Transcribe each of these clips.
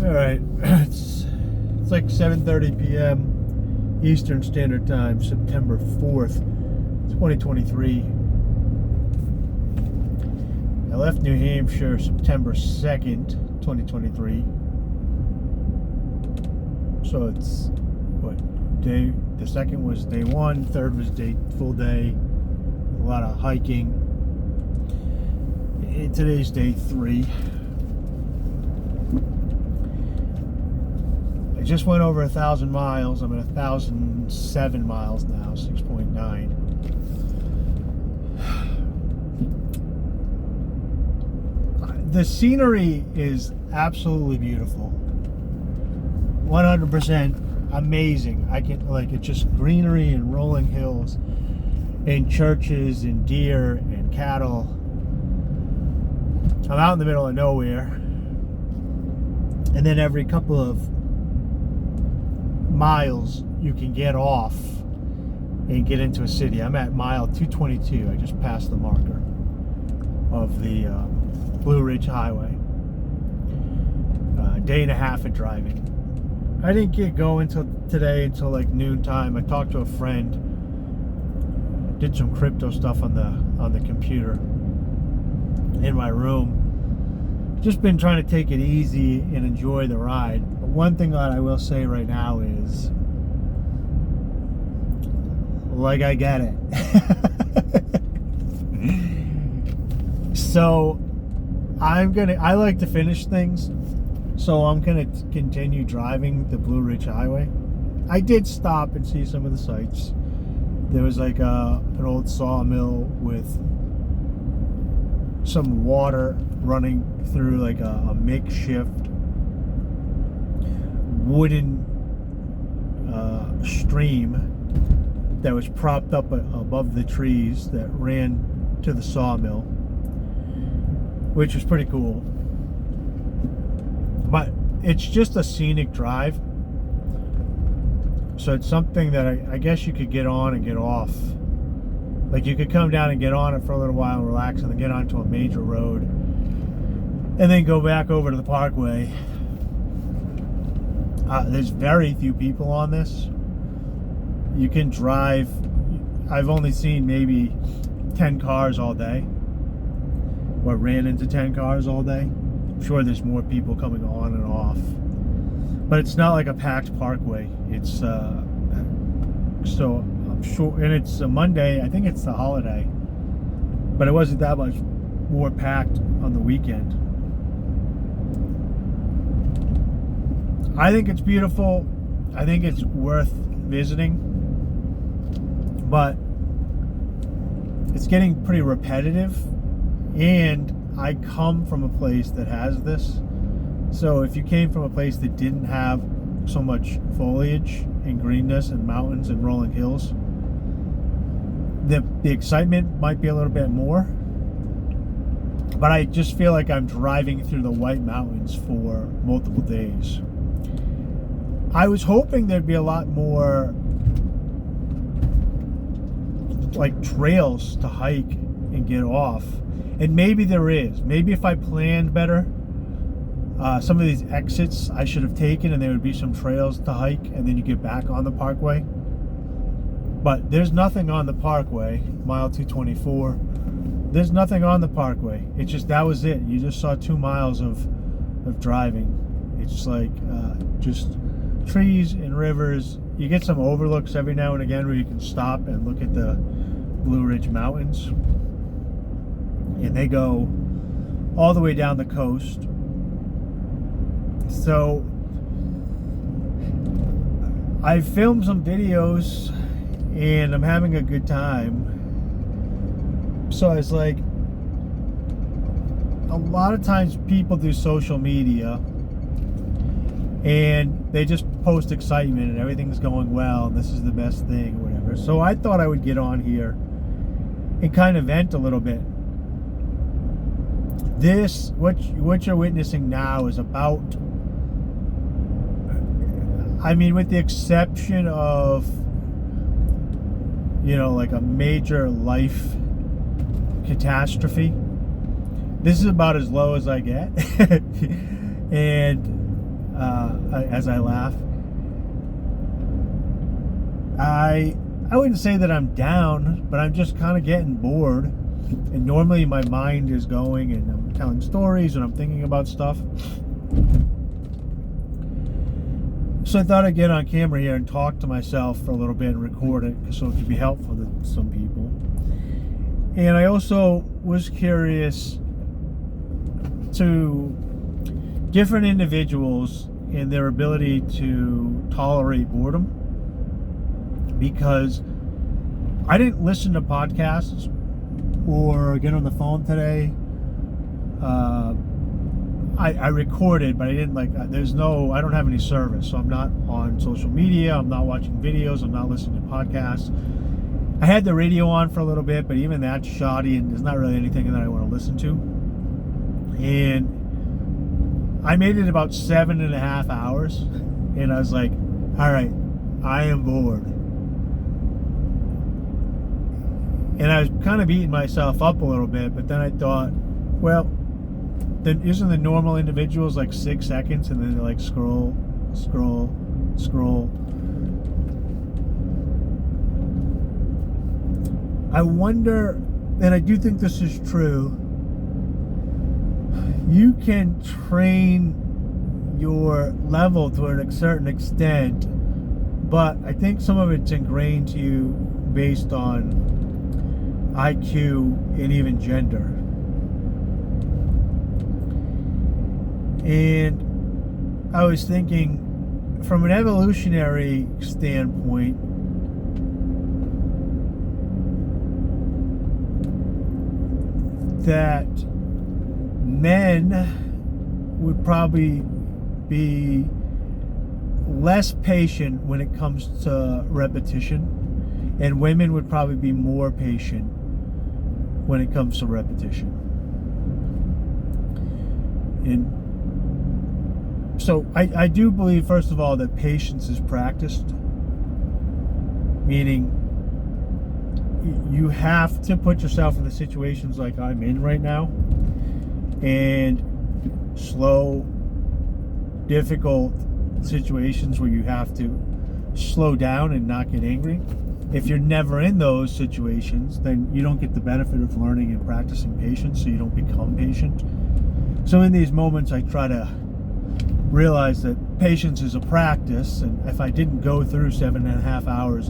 All right, it's like 7:30 p.m. Eastern Standard Time, September 4th, 2023. I left New Hampshire September 2nd, 2023. So it's what day? The second was day one, third was full day, a lot of hiking. Today's day 3. I just went over 1,000 miles. I'm at 1,007 miles now, 6.9. The scenery is absolutely beautiful. 100% amazing. It's just greenery and rolling hills and churches and deer and cattle. I'm out in the middle of nowhere. And then every couple of miles you can get off and get into a city. I'm at mile 222. I just passed the marker of the Blue Ridge Highway. Day and a half of driving. I didn't get going today until like noontime. I talked to a friend. Did some crypto stuff on the computer in my room. Just been trying to take it easy and enjoy the ride. But one thing that I will say right now is, like, I get it. So I like to finish things, so I'm gonna continue driving the Blue Ridge Highway. I did stop and see some of the sights. There was like an old sawmill with some water running through like a makeshift wooden stream that was propped up above the trees that ran to the sawmill, which was pretty cool. But it's just a scenic drive, so it's something that I guess you could get on and get off. Like, you could come down and get on it for a little while and relax, and then get onto a major road and then go back over to the parkway. There's very few people on this. You can drive. I've only seen maybe 10 cars all day, or ran into 10 cars all day. I'm sure there's more people coming on and off, but it's not like a packed parkway. It's so I'm sure, and it's a Monday. I think it's the holiday, but it wasn't that much more packed on the weekend. I think it's beautiful. I think it's worth visiting, but it's getting pretty repetitive, and I come from a place that has this. So if you came from a place that didn't have so much foliage and greenness and mountains and rolling hills, the excitement might be a little bit more. But I just feel like I'm driving through the White Mountains for multiple days. I was hoping there'd be a lot more like trails to hike and get off, and maybe there is. Maybe if I planned better, some of these exits I should have taken, and there would be some trails to hike, and then you get back on the parkway. But there's nothing on the parkway, mile 224. There's nothing on the parkway. It's just, that was it. You just saw 2 miles of driving. It's like just trees and rivers. You get some overlooks every now and again where you can stop and look at the Blue Ridge Mountains, and they go all the way down the coast. So I filmed some videos and I'm having a good time. So it's like, a lot of times people do social media and they just post excitement and everything's going well and this is the best thing or whatever. So I thought I would get on here and kind of vent a little bit. This, what you're witnessing now is about, I mean, with the exception of, you know, like a major life catastrophe, this is about as low as I get. And as I laugh. I wouldn't say that I'm down, but I'm just kind of getting bored. And normally my mind is going and I'm telling stories and I'm thinking about stuff. So I thought I'd get on camera here and talk to myself for a little bit and record it so it could be helpful to some people. And I also was curious to different individuals and their ability to tolerate boredom, because I didn't listen to podcasts or get on the phone today. I recorded, but I didn't I don't have any service, so I'm not on social media, I'm not watching videos, I'm not listening to podcasts. I had the radio on for a little bit, but even that's shoddy and there's not really anything that I want to listen to. And I made it about 7.5 hours, and I was like, all right, I am bored. And I was kind of beating myself up a little bit, but then I thought, well, then isn't the normal individuals like 6 seconds and then they like scroll. I wonder, and I do think this is true, you can train your level to a certain extent, but I think some of it's ingrained to you based on IQ and even gender. And I was thinking, from an evolutionary standpoint, that men would probably be less patient when it comes to repetition, and women would probably be more patient when it comes to repetition. And so I do believe, first of all, that patience is practiced, meaning you have to put yourself in the situations like I'm in right now, and slow, difficult situations where you have to slow down and not get angry. If you're never in those situations, then you don't get the benefit of learning and practicing patience, so you don't become patient. So in these moments, I try to realize that patience is a practice, and if I didn't go through 7.5 hours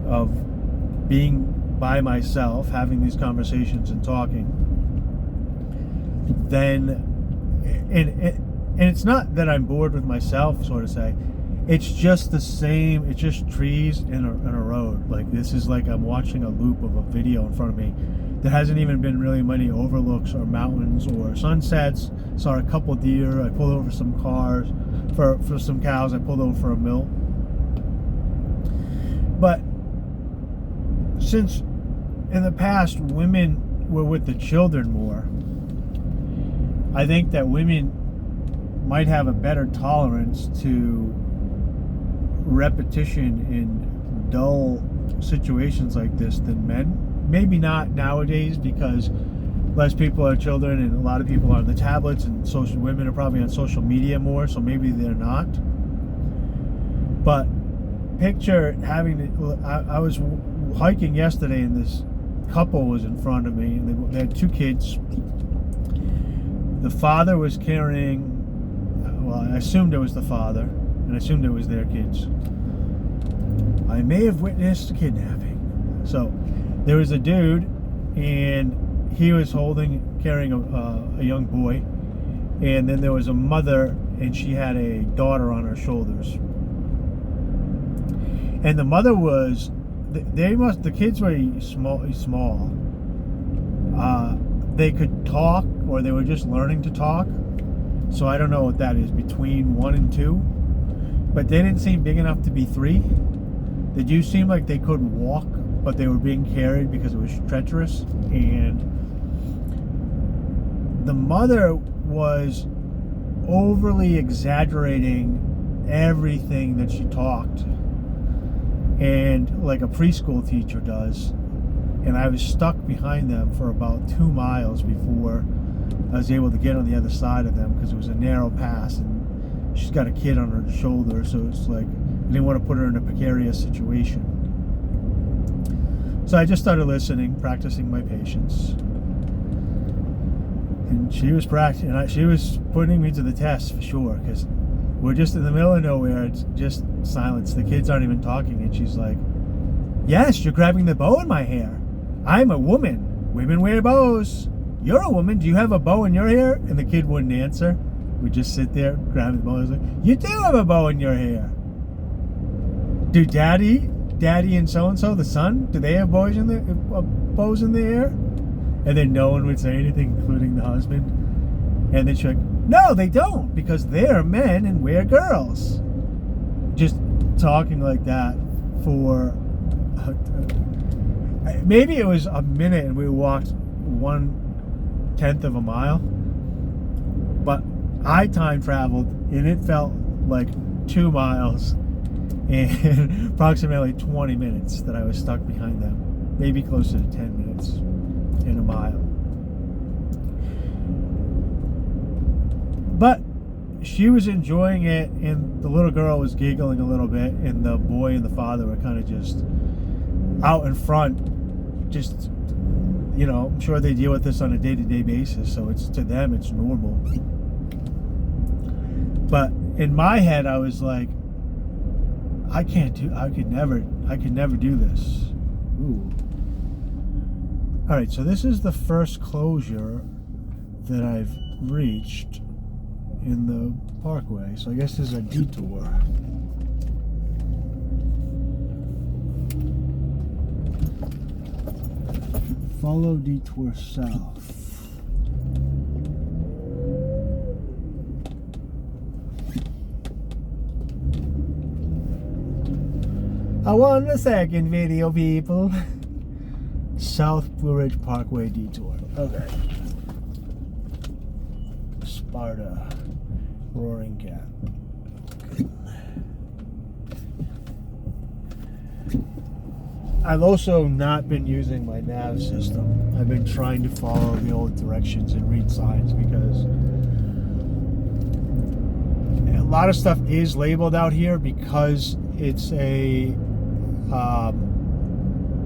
of being by myself, having these conversations and talking, then, and it's not that I'm bored with myself, so to say. It's just the same. It's just trees in a road. Like, this is like I'm watching a loop of a video in front of me. There hasn't even been really many overlooks or mountains or sunsets. Saw a couple deer. I pulled over some cars for some cows. I pulled over for a mill. But since in the past women were with the children more, I think that women might have a better tolerance to repetition in dull situations like this than men. Maybe not nowadays, because less people are children and a lot of people are on the tablets, and women are probably on social media more, so maybe they're not. But picture I was hiking yesterday, and this couple was in front of me, and they had 2 kids. The father was carrying, well, I assumed it was the father, and I assumed it was their kids. I may have witnessed a kidnapping. So there was a dude, and he was carrying a young boy, and then there was a mother, and she had a daughter on her shoulders. And the mother was, the kids were small. They could talk, or they were just learning to talk. So I don't know what that is, between 1 and 2. But they didn't seem big enough to be 3. They do seem like they could walk, but they were being carried because it was treacherous. And the mother was overly exaggerating everything that she talked, and like a preschool teacher does. And I was stuck behind them for about 2 miles before I was able to get on the other side of them, because it was a narrow pass, and she's got a kid on her shoulder, so it's like I didn't want to put her in a precarious situation. So I just started listening, practicing my patience, and she was practicing. She was putting me to the test for sure, because we're just in the middle of nowhere. It's just silence. The kids aren't even talking, and she's like, "Yes, you're grabbing the bow in my hair. I'm a woman. Women wear bows. You're a woman. Do you have a bow in your hair?" And the kid wouldn't answer. We just sit there grabbing the bow. I was like, "You do have a bow in your hair. Do Daddy and so-and-so, the son, do they have bows in their hair?" And then no one would say anything, including the husband. And then she's like, "No, they don't, because they're men and we're girls." Just talking like that for maybe it was a minute, and we walked 1/10 of a mile. But I time traveled, and it felt like 2 miles and approximately 20 minutes that I was stuck behind them. Maybe closer to 10 minutes in a mile. But she was enjoying it, and the little girl was giggling a little bit, and the boy and the father were kind of just out in front. Just, I'm sure they deal with this on a day-to-day basis, so it's to them it's normal. But in my head, I was like, I could never do this. Ooh. All right, so this is the first closure that I've reached in the parkway. So I guess there's a detour. Follow detour south. I want a second video, people. South Blue Ridge Parkway detour. Okay. Sparta. Roaring Cat. Okay. I've also not been using my nav system. I've been trying to follow the old directions and read signs, because a lot of stuff is labeled out here because it's a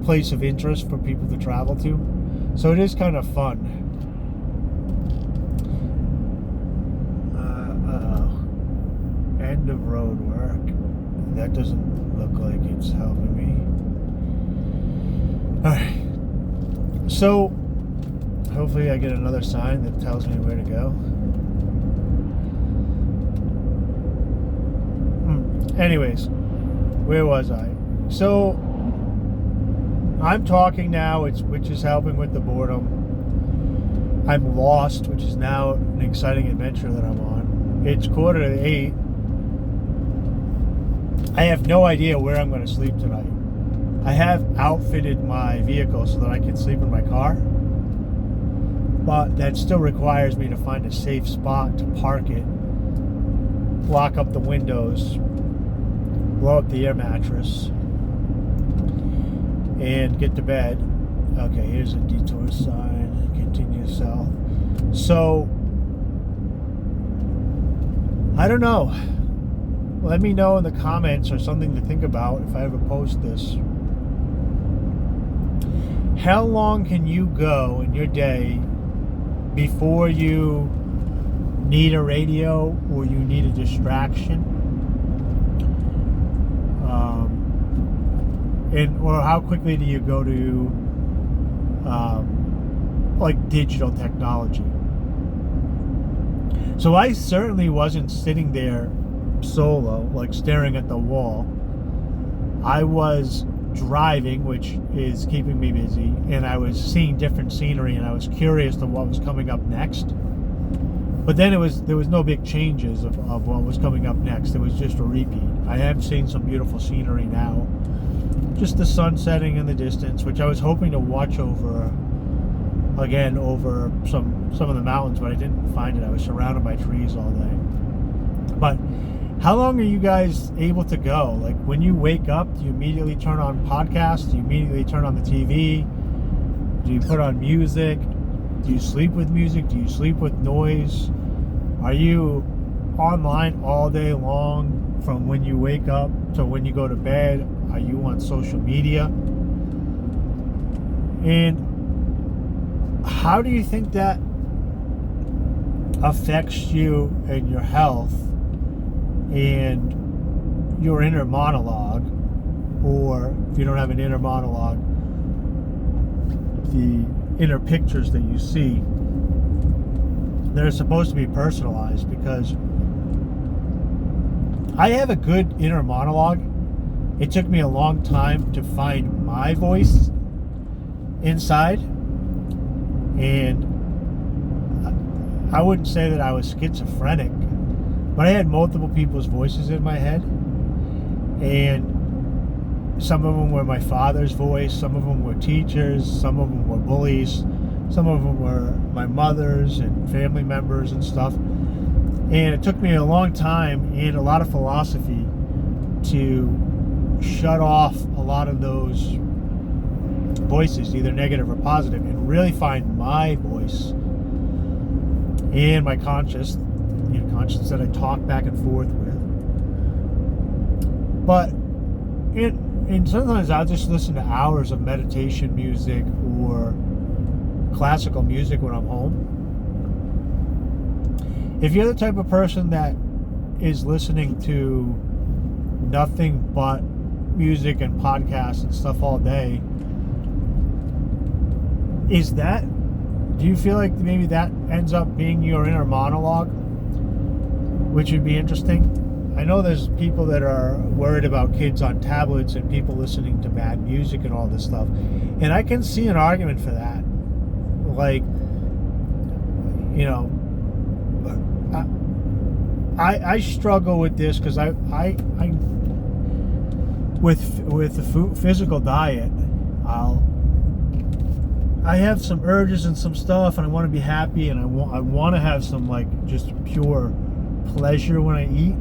place of interest for people to travel to. So it is kind of fun. End of road work. That doesn't look like it's helping me. Alright. So, hopefully I get another sign that tells me where to go. Anyways, where was I? So, I'm talking now, which is helping with the boredom. I'm lost, which is now an exciting adventure that I'm on. It's 7:45. I have no idea where I'm going to sleep tonight. I have outfitted my vehicle so that I can sleep in my car, but that still requires me to find a safe spot to park it, lock up the windows, blow up the air mattress, and get to bed. Okay, here's a detour sign. Continue south. So, I don't know. Let me know in the comments, or something to think about if I ever post this. How long can you go in your day before you need a radio or you need a distraction? Or how quickly do you go to like digital technology? So I certainly wasn't sitting there solo, like staring at the wall. I was driving, which is keeping me busy, and I was seeing different scenery, and I was curious to what was coming up next. But then there was no big changes of what was coming up next. It was just a repeat. I am seeing some beautiful scenery now. Just the sun setting in the distance, which I was hoping to watch over some of the mountains, but I didn't find it. I was surrounded by trees all day. But how long are you guys able to go? Like, when you wake up, do you immediately turn on podcasts? Do you immediately turn on the TV? Do you put on music? Do you sleep with music? Do you sleep with noise? Are you online all day long, from when you wake up to when you go to bed? Are you on social media? And how do you think that affects you and your health and your inner monologue? Or if you don't have an inner monologue, the inner pictures that you see, they're supposed to be personalized, because I have a good inner monologue. It took me a long time to find my voice inside, and I wouldn't say that I was schizophrenic, but I had multiple people's voices in my head, and some of them were my father's voice, some of them were teachers, some of them were bullies, some of them were my mother's and family members and stuff. And it took me a long time and a lot of philosophy to shut off a lot of those voices, either negative or positive, and really find my voice and my conscience that I talk back and forth with. But and sometimes I'll just listen to hours of meditation music or classical music when I'm home. If you're the type of person that is listening to nothing but music and podcasts and stuff all day, do you feel like maybe that ends up being your inner monologue, which would be interesting? I know there's people that are worried about kids on tablets and people listening to bad music and all this stuff, and I can see an argument for that. Like, you know, I struggle with this because I with the physical diet, I have some urges and some stuff, and I want to be happy, and I want to have some, like, just pure pleasure when I eat.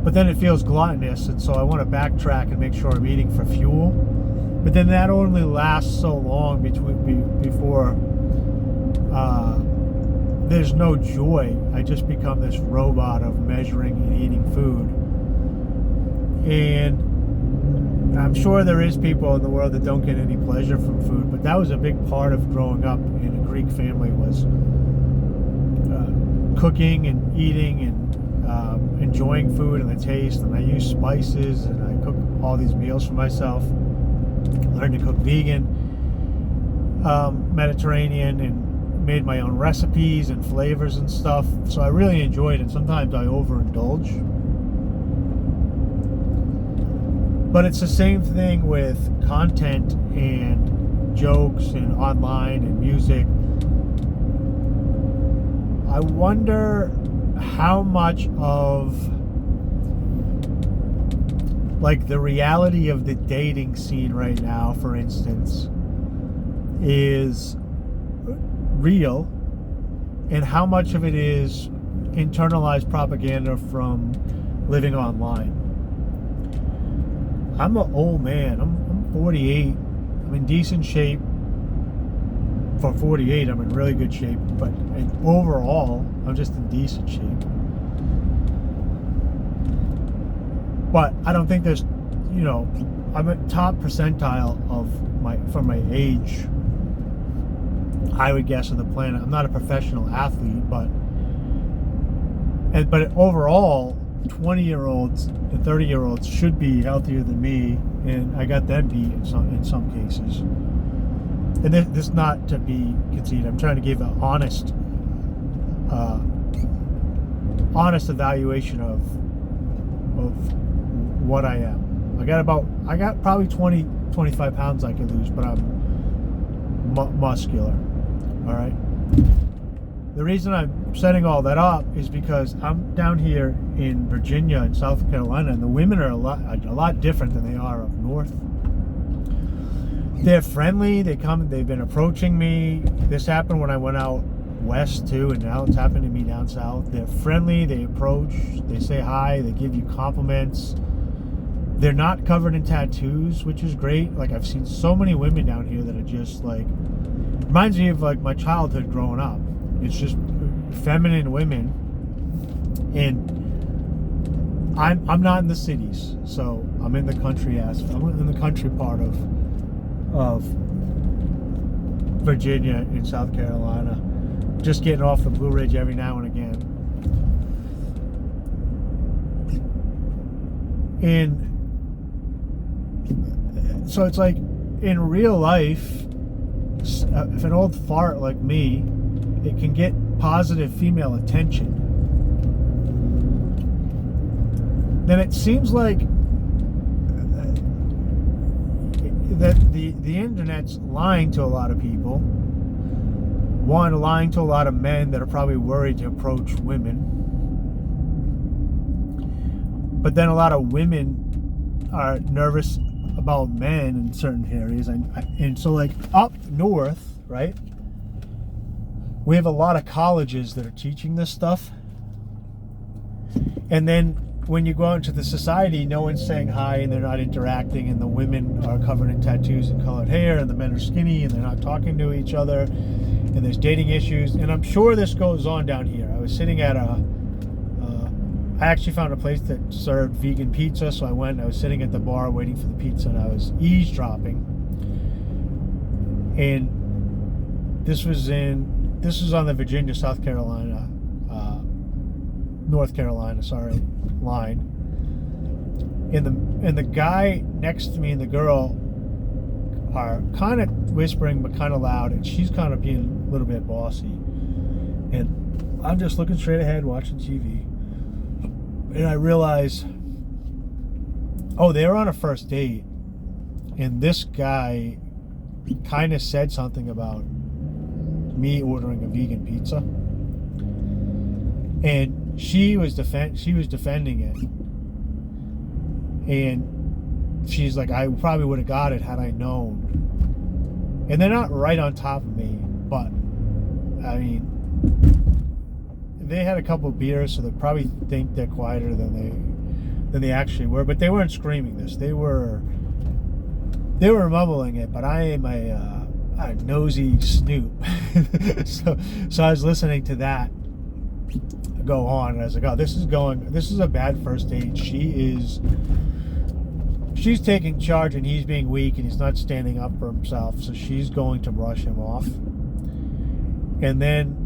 But then it feels gluttonous, and so I want to backtrack and make sure I'm eating for fuel. But then that only lasts so long before there's no joy. I just become this robot of measuring and eating food. And I'm sure there is people in the world that don't get any pleasure from food, but that was a big part of growing up in a Greek family, was cooking and eating and enjoying food and the taste. And I use spices, and I cook all these meals for myself. Learned to cook vegan, Mediterranean, and made my own recipes and flavors and stuff. So I really enjoyed it, and sometimes I overindulge. But it's the same thing with content and jokes and online and music. I wonder how much of, like, the reality of the dating scene right now, for instance, is real, and how much of it is internalized propaganda from living online. I'm an old man. I'm 48. I'm in decent shape. For 48, I'm in really good shape, but overall, I'm just in decent shape. But I don't think there's, I'm at top percentile for my age, I would guess, on the planet. I'm not a professional athlete, but overall, 20-year-olds and 30-year-olds should be healthier than me, and I got them beat in some cases. And this not to be conceited. I'm trying to give an honest evaluation of what I am. I got probably 20-25 pounds I can lose, but I'm muscular. All right. The reason I'm setting all that up is because I'm down here in Virginia and South Carolina, and the women are a lot different than they are up north. They're friendly. They've been approaching me. This happened when I went out west too, and now it's happened to me down south. They're friendly. They approach. They say hi. They give you compliments. They're not covered in tattoos, which is great. Like, I've seen so many women down here that are just like, reminds me of like my childhood growing up. It's just feminine women, and I'm not in the cities, so I'm in the country I'm in the country part of Virginia and South Carolina, just getting off the Blue Ridge every now and again. And so it's like, in real life, if an old fart like me, it can get positive female attention, then it seems like that the internet's lying to a lot of people. One, lying to a lot of men that are probably worried to approach women. But then a lot of women are nervous about men in certain areas. And so, like, up north, right, we have a lot of colleges that are teaching this stuff. And then when you go out into the society, no one's saying hi and they're not interacting, and the women are covered in tattoos and colored hair, and the men are skinny and they're not talking to each other, and there's dating issues. And I'm sure this goes on down here. I was sitting at I actually found a place that served vegan pizza, so I went. I was sitting at the bar waiting for the pizza, and I was eavesdropping. And this was on the Virginia, South Carolina, North Carolina, sorry, line. And the guy next to me and the girl are kind of whispering, but kind of loud, and she's kind of being a little bit bossy. And I'm just looking straight ahead, watching TV. And I realize, oh, they were on a first date, and this guy kind of said something about me ordering a vegan pizza, and she was defending it, and she's like, I probably would have got it had I known. And they're not right on top of me, but I mean, they had a couple of beers, so they probably think they're quieter than they actually were. But they weren't screaming this; they were mumbling it. But I am a nosy snoop, so I was listening to that go on, and I was like, oh, this is a bad first date. She's taking charge, and he's being weak, and he's not standing up for himself, so she's going to brush him off. And then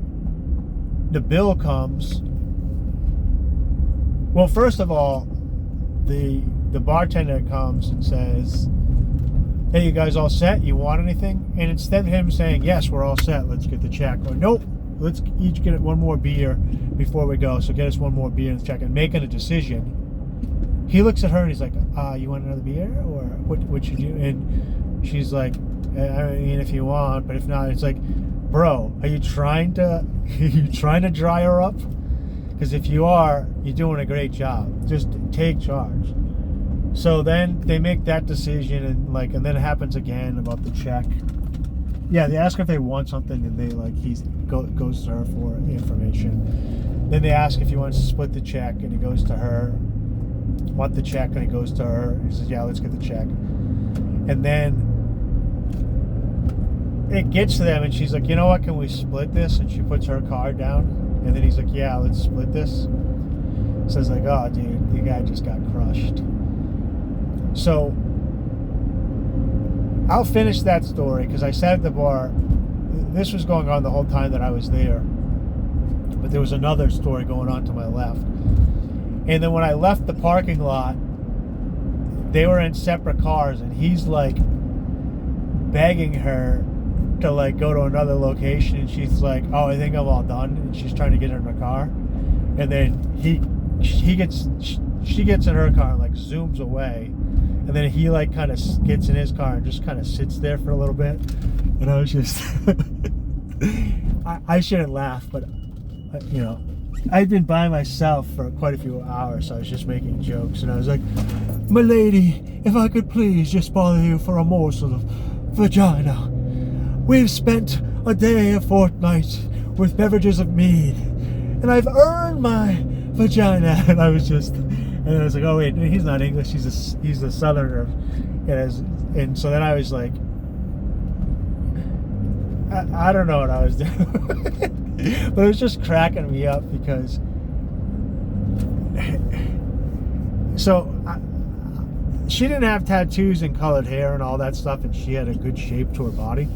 the bill comes. Well, first of all, the bartender comes and says, hey, you guys all set? You want anything? And instead of him saying, yes, we're all set, let's get the check, or nope, let's each get one more beer before we go, so get us one more beer and check, and making a decision, he looks at her and he's like, you want another beer, or what you do? And she's like, I mean, if you want, but if not. It's like, bro, are you trying to dry her up? Because if you are, you're doing a great job. Just take charge. So then they make that decision, and then it happens again about the check. Yeah, they ask if they want something, and they goes to her for the information. Then they ask if he wants to split the check, and he goes to her. Want the check, and he goes to her. He says, yeah, let's get the check. And then it gets to them, and she's like, you know what, can we split this? And she puts her card down, and then he's like, yeah, let's split this. So it's like, oh, dude, the guy just got crushed. So I'll finish that story, because I sat at the bar. This was going on the whole time that I was there, but there was another story going on to my left. And then when I left the parking lot, they were in separate cars, and he's like begging her to go to another location, and she's like, oh, I think I'm all done, and she's trying to get her in her car. And then she gets in her car and zooms away, and then he kind of gets in his car and just kind of sits there for a little bit. And I was just I shouldn't laugh, but I'd been by myself for quite a few hours, so I was just making jokes, and I was like, my lady, if I could please just bother you for a morsel of vagina. We've spent a day, a fortnight with beverages of mead, and I've earned my vagina. And I was like, oh wait, he's not English, he's a southerner. And so then I was like, I don't know what I was doing. But it was just cracking me up because she didn't have tattoos and colored hair and all that stuff, and she had a good shape to her body.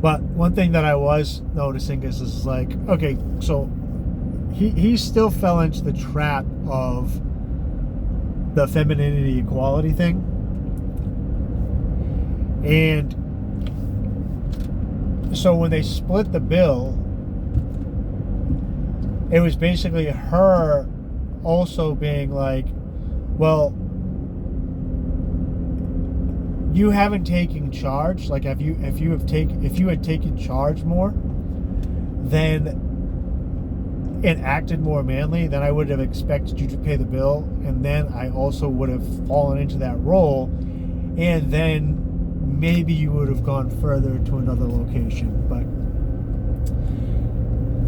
But one thing that I was noticing is like, okay, so he still fell into the trap of the femininity equality thing. And so when they split the bill, it was basically her also being like, well, you haven't taken charge. Like if you had taken charge more, then and acted more manly, then I would have expected you to pay the bill, and then I also would have fallen into that role, and then maybe you would have gone further to another location. But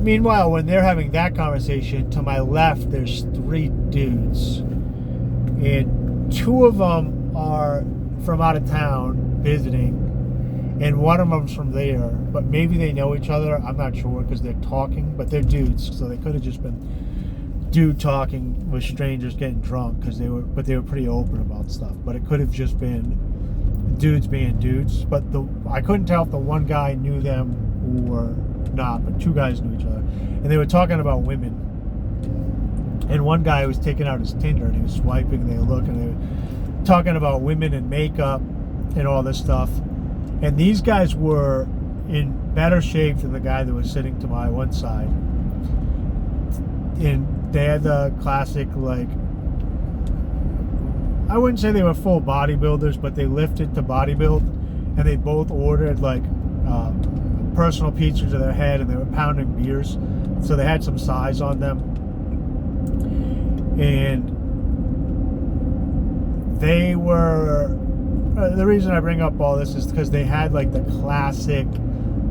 meanwhile, when they're having that conversation, to my left there's 3 dudes, and 2 of them are from out of town visiting, and one of them's from there, but maybe they know each other. I'm not sure because they're talking, but they're dudes, so they could have just been dude talking with strangers getting drunk because they were pretty open about stuff. But it could have just been dudes being dudes. But I couldn't tell if the one guy knew them or not, but 2 guys knew each other, and they were talking about women. And one guy was taking out his Tinder and he was swiping, and they were looking, and they were talking about women and makeup and all this stuff. And these guys were in better shape than the guy that was sitting to my one side. And they had the classic, like, I wouldn't say they were full bodybuilders, but they lifted to bodybuild. And they both ordered, like, personal pizza to their head, and they were pounding beers. So they had some size on them. And they were... the reason I bring up all this is because they had like the classic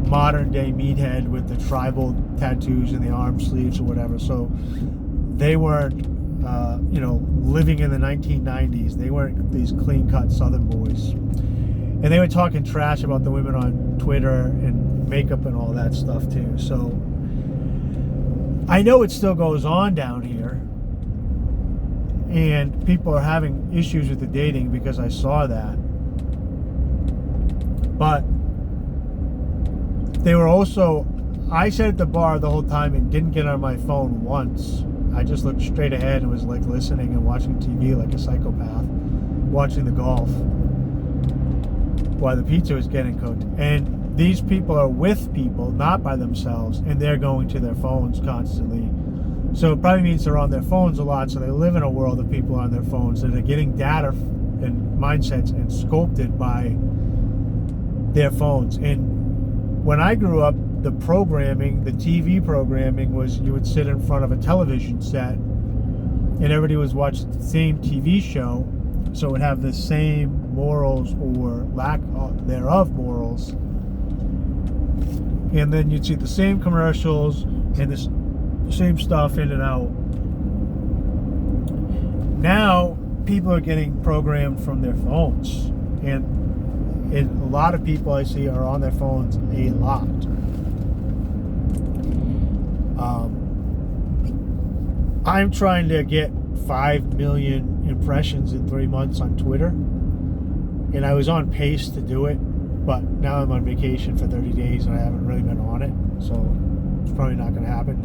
modern day meathead with the tribal tattoos in the arm sleeves or whatever. So they weren't, living in the 1990s. They weren't these clean cut Southern boys. And they were talking trash about the women on Twitter and makeup and all that stuff too. So I know it still goes on down here. And people are having issues with the dating because I saw that. But they were also, I sat at the bar the whole time and didn't get on my phone once. I just looked straight ahead and was like listening and watching TV like a psychopath, watching the golf while the pizza was getting cooked. And these people are with people, not by themselves, and they're going to their phones constantly. So it probably means they're on their phones a lot, so they live in a world of people on their phones, and they're getting data and mindsets and sculpted by their phones. And when I grew up, the programming, the TV programming was you would sit in front of a television set and everybody was watching the same TV show, so it would have the same morals or lack thereof morals. And then you'd see the same commercials and the same stuff in and out. Now people are getting programmed from their phones, and a lot of people I see are on their phones a lot. I'm trying to get 5 million impressions in 3 months on Twitter, and I was on pace to do it, but now I'm on vacation for 30 days and I haven't really been on it, so it's probably not going to happen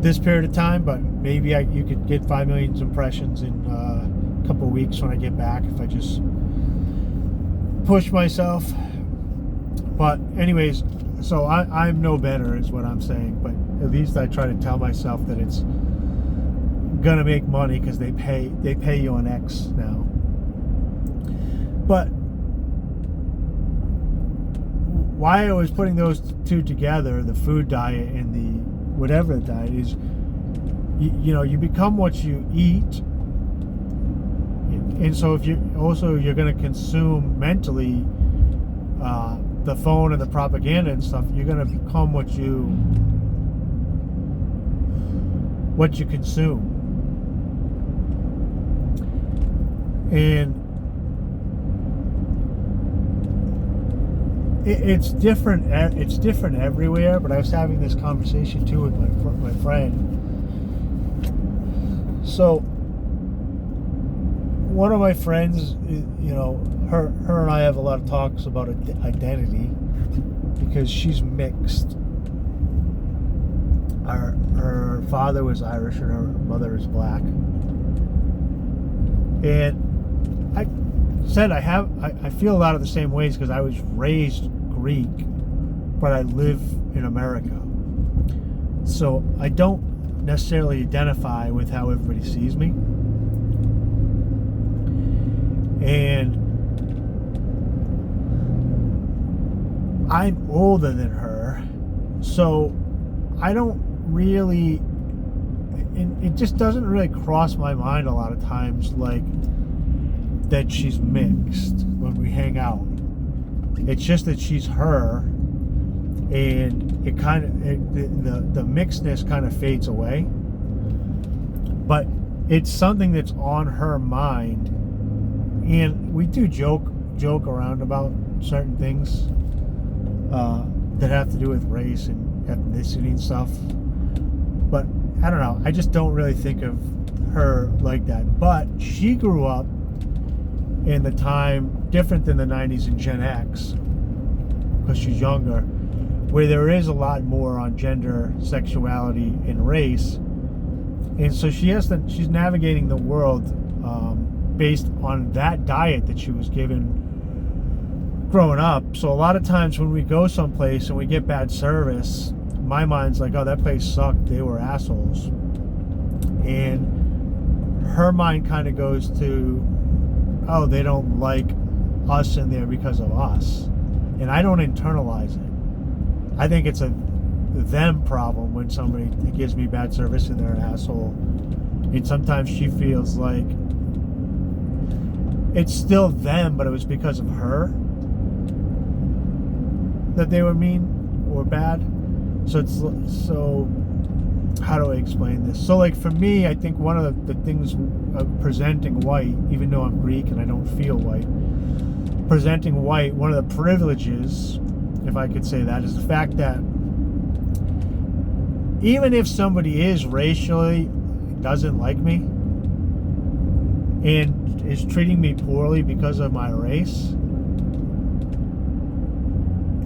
this period of time. But maybe you could get 5 million impressions in a couple of weeks when I get back if I just push myself. But anyways, so I'm no better is what I'm saying, but at least I try to tell myself that it's gonna make money because they pay you on X now. But why I was putting those 2 together, the food diet and the whatever diet, is you become what you eat. And so if you're going to consume mentally the phone and the propaganda and stuff, you're going to become what you consume. And it's different. It's different everywhere. But I was having this conversation too with my friend. So one of my friends, her and I have a lot of talks about identity because she's mixed. Her father was Irish and her mother is black. And I said I feel a lot of the same ways because I was raised Greek, but I live in America. So I don't necessarily identify with how everybody sees me. And I'm older than her, so I don't really, it just doesn't really cross my mind a lot of times, like, that she's mixed when we hang out. It's just that she's her, and it kind of, the mixedness kind of fades away. But it's something that's on her mind, and we do joke around about certain things that have to do with race and ethnicity and stuff. But I don't know. I just don't really think of her like that. But she grew up in the time different than the 90s and Gen X, because she's younger, where there is a lot more on gender, sexuality, and race. And so she's navigating the world based on that diet that she was given growing up. So a lot of times when we go someplace and we get bad service, my mind's like, oh, that place sucked, they were assholes. And her mind kind of goes to, oh, they don't like us in there because of us. And I don't internalize it. I think it's a them problem when somebody gives me bad service and they're an asshole. And sometimes she feels like it's still them, but it was because of her that they were mean or bad. So how do I explain this? So, like, for me, I think one of the things of presenting white, even though I'm Greek and I don't feel white, presenting white, one of the privileges, if I could say that, is the fact that even if somebody is racially doesn't like me and is treating me poorly because of my race,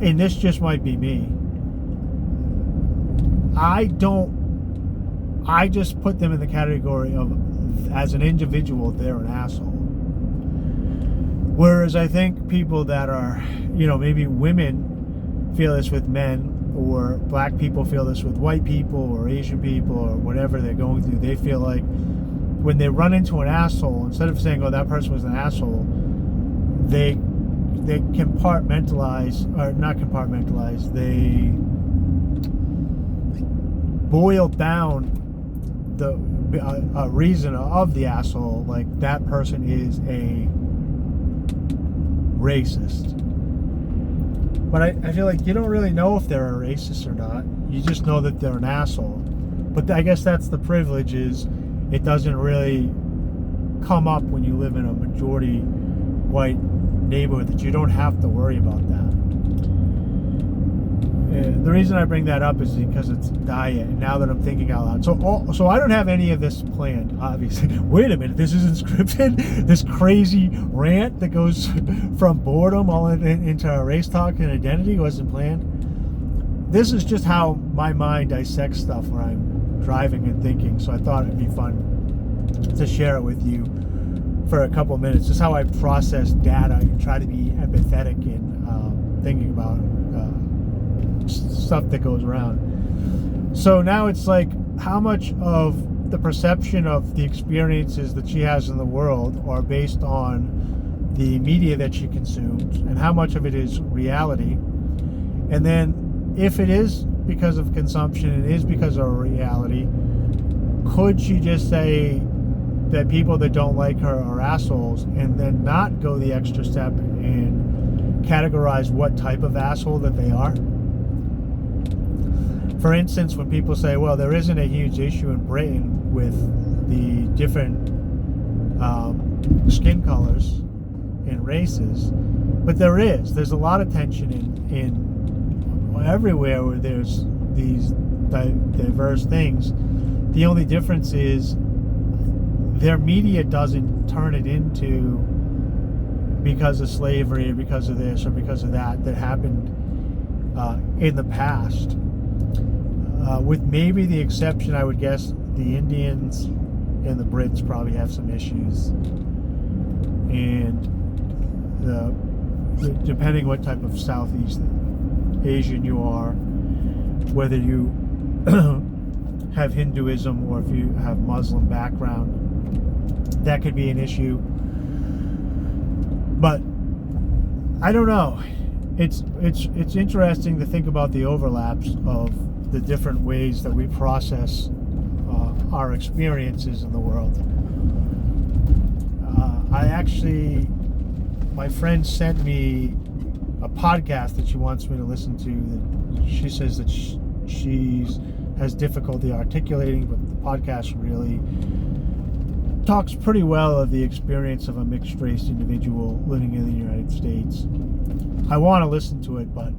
and this just might be me, I just put them in the category of, as an individual, they're an asshole. Whereas I think people that are, maybe women feel this with men, or black people feel this with white people, or Asian people, or whatever they're going through, they feel like when they run into an asshole, instead of saying, oh, that person was an asshole, they compartmentalize, or not compartmentalize, they boil down the reason of the asshole, like that person is a racist. But I feel like you don't really know if they're a racist or not. You just know that they're an asshole. But I guess that's the privilege, is it doesn't really come up when you live in a majority white neighborhood, that you don't have to worry about that. The reason I bring that up is because it's diet, and now that I'm thinking out loud. So I don't have any of this planned, obviously. Wait a minute, this isn't scripted? This crazy rant that goes from boredom all into race talk and identity wasn't planned. This is just how my mind dissects stuff when I'm driving and thinking, so I thought it'd be fun to share it with you for a couple of minutes. Just how I process data and try to be empathetic in thinking about stuff that goes around. So now it's like, how much of the perception of the experiences that she has in the world are based on the media that she consumes, and how much of it is reality? And then if it is because of consumption, it is because of reality, could she just say that people that don't like her are assholes, and then not go the extra step and categorize what type of asshole that they are? For instance, when people say, well, there isn't a huge issue in Britain with the different skin colors and races, But there's a lot of tension in everywhere where there's these diverse things. The only difference is their media doesn't turn it into because of slavery or because of this or because of that happened in the past. With maybe the exception, I would guess, the Indians and the Brits probably have some issues. And depending what type of Southeast Asian you are, whether you have Hinduism or if you have Muslim background, that could be an issue. But I don't know. It's interesting to think about the overlaps of the different ways that we process our experiences in the world. My friend sent me a podcast that she wants me to listen to. That she says that she has difficulty articulating, but the podcast really talks pretty well of the experience of a mixed race individual living in the United States. I want to listen to it, but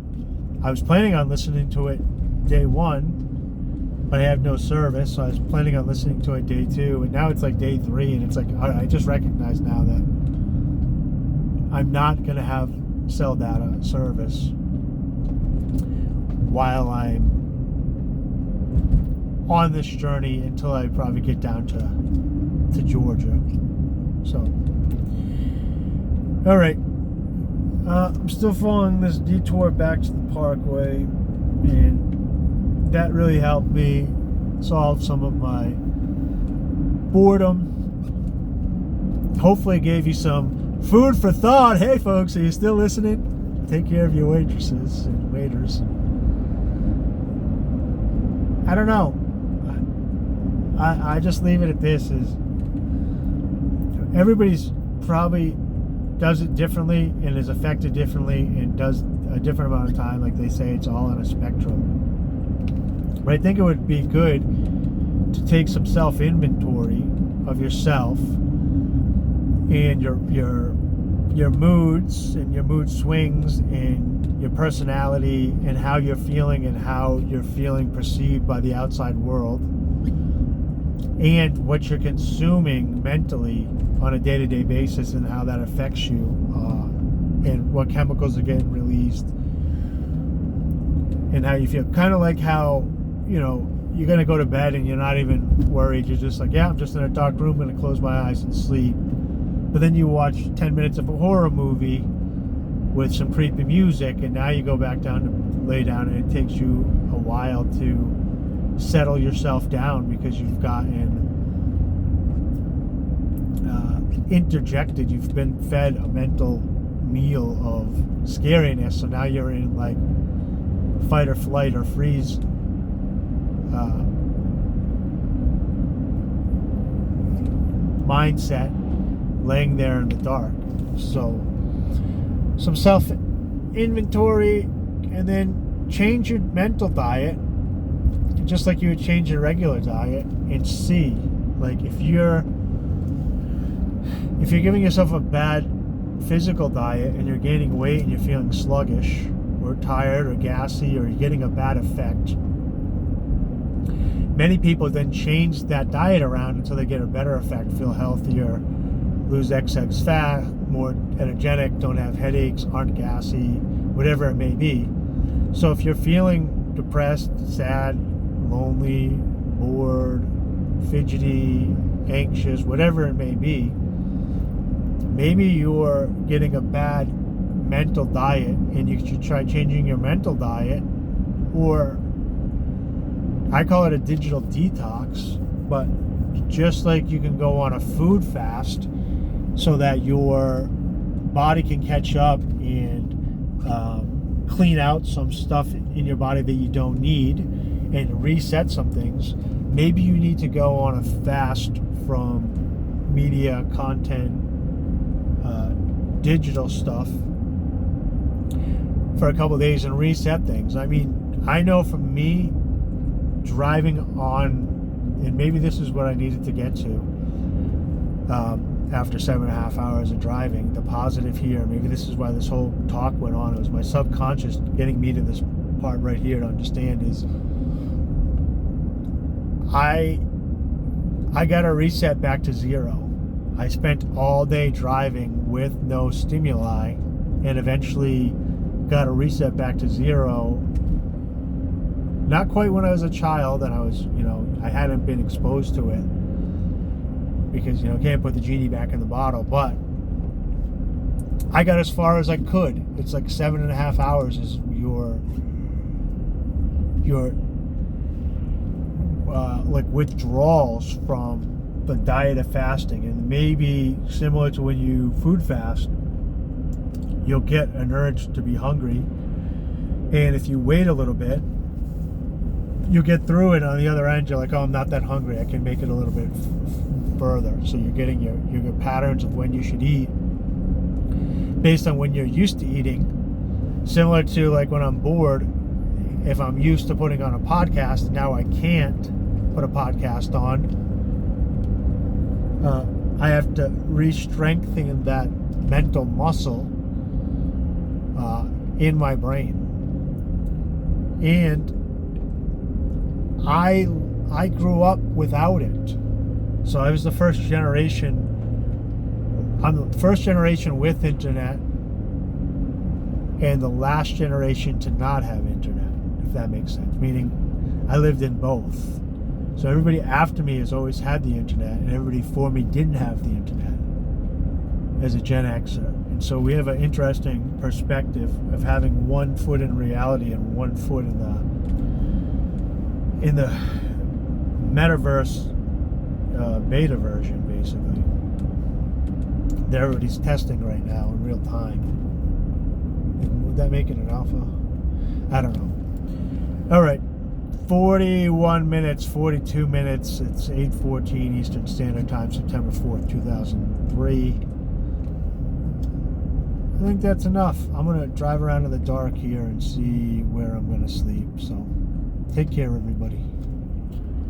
I was planning on listening to it day one, but I have no service, so I was planning on listening to it day two, and now it's like day three, and it's like I just recognize now that I'm not going to have cell data service while I'm on this journey until I probably get down to Georgia. So, all right. I'm still following this detour back to the Parkway, and that really helped me solve some of my boredom. Hopefully it gave you some food for thought. Hey folks, are you still listening? Take care of your waitresses and waiters. I don't know. I just leave it at this: is everybody's probably does it differently and is affected differently and does a different amount of time. Like they say, it's all on a spectrum. But I think it would be good to take some self-inventory of yourself and your moods and your mood swings and your personality and how you're feeling perceived by the outside world, and what you're consuming mentally on a day-to-day basis and how that affects you, and what chemicals are getting released and how you feel. Kind of like how, you're going to go to bed and you're not even worried. You're just like, yeah, I'm just in a dark room, going to close my eyes and sleep. But then you watch 10 minutes of a horror movie with some creepy music, and now you go back down to lay down, and it takes you a while to settle yourself down because you've gotten interjected. You've been fed a mental meal of scariness, so now you're in like fight or flight or freeze mindset, laying there in the dark. So some self-inventory, and then change your mental diet just like you would change your regular diet, and see, like, if you're giving yourself a bad physical diet and you're gaining weight and you're feeling sluggish or tired or gassy or you're getting a bad effect, many people then change that diet around until they get a better effect, feel healthier, lose excess fat, more energetic, don't have headaches, aren't gassy, whatever it may be. So if you're feeling depressed, sad, lonely, bored, fidgety, anxious, whatever it may be, maybe you're getting a bad mental diet, and you should try changing your mental diet, or I call it a digital detox. But just like you can go on a food fast so that your body can catch up and clean out some stuff in your body that you don't need and reset some things, maybe you need to go on a fast from media, content, digital stuff for a couple of days and reset things. I mean, I know for me, driving on, and maybe this is what I needed to get to, after 7.5 hours of driving. The positive here, maybe this is why this whole talk went on, it was my subconscious getting me to this part right here to understand, is I got a reset back to zero. I spent all day driving with no stimuli and eventually got a reset back to zero. Not quite when I was a child and I was, I hadn't been exposed to it, because, can't put the genie back in the bottle, but I got as far as I could. It's like 7.5 hours is your like withdrawals from the diet of fasting. And maybe similar to when you food fast, you'll get an urge to be hungry, and if you wait a little bit, you'll get through it. On the other end, you're like, oh, I'm not that hungry, I can make it a little bit further. So you're getting your patterns of when you should eat based on when you're used to eating. Similar to like when I'm bored, if I'm used to putting on a podcast and now I can't put a podcast on, I have to re-strengthen that mental muscle in my brain. And I grew up without it. So I was the first generation. I'm the first generation with internet and the last generation to not have internet, if that makes sense. Meaning I lived in both. So everybody after me has always had the internet, and everybody before me didn't have the internet as a Gen Xer. And so we have an interesting perspective of having one foot in reality and one foot in the metaverse beta version, basically. That everybody's testing right now in real time. Would that make it an alpha? I don't know. All right. 41 minutes, 42 minutes. It's 8:14 Eastern Standard Time, September 4th, 2003. I think that's enough. I'm going to drive around in the dark here and see where I'm going to sleep. So take care, everybody.